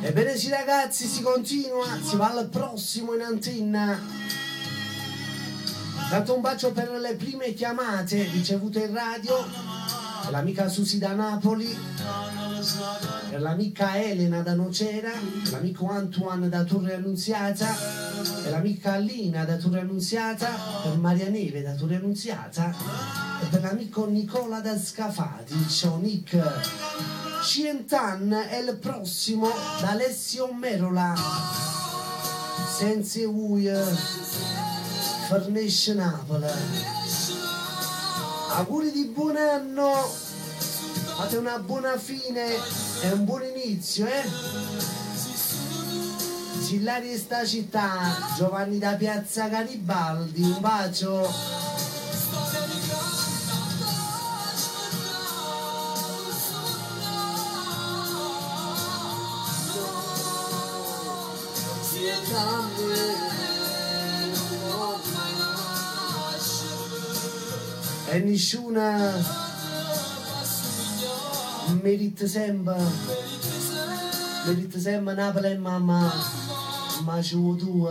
Ebbene sì ragazzi, si continua, si va al prossimo in antenna. Tanto un bacio per le prime chiamate ricevute in radio, l'amica Susi da Napoli, per l'amica Elena da Nocera, l'amico Antoine da Torre Annunziata, e l'amica Lina da Torre Annunziata, per Maria Neve da Torre Annunziata, e per l'amico Nicola da Scafati. Ciao Nick. Cientan è il prossimo da Alessio Merola, senza Farnesce Napoli. Auguri di buon anno, fate una buona fine e un buon inizio, Sillari e sta città, Giovanni da Piazza Garibaldi, un bacio. E nessuna merita sempre Napoli e mamma, ma ci vuoi tu,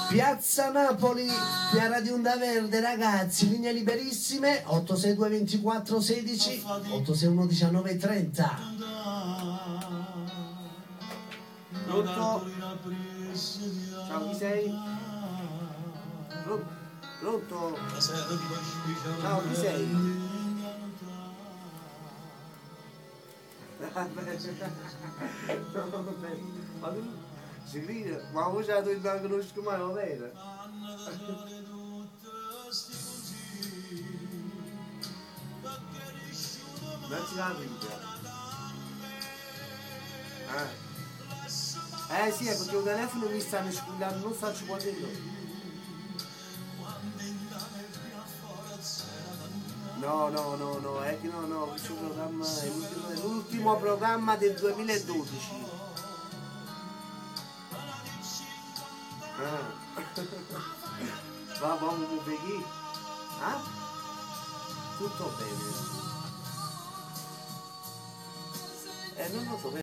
Piazza Napoli, via Radio Onda Verde ragazzi, linee liberissime, 862 24 16, 861 19 30. Pronto? Ciao, chi sei? Pronto? Ciao, chi sei? Ma tu si grida, ma voi già non la conosco mai, va bene? Dacci la vita. Sì, è perché il telefono mi stanno squillando, non faccio quello. No, è che no, questo programma è l'ultimo programma del 2012. Va, vamos per chi? Tutto bene. Non lo so.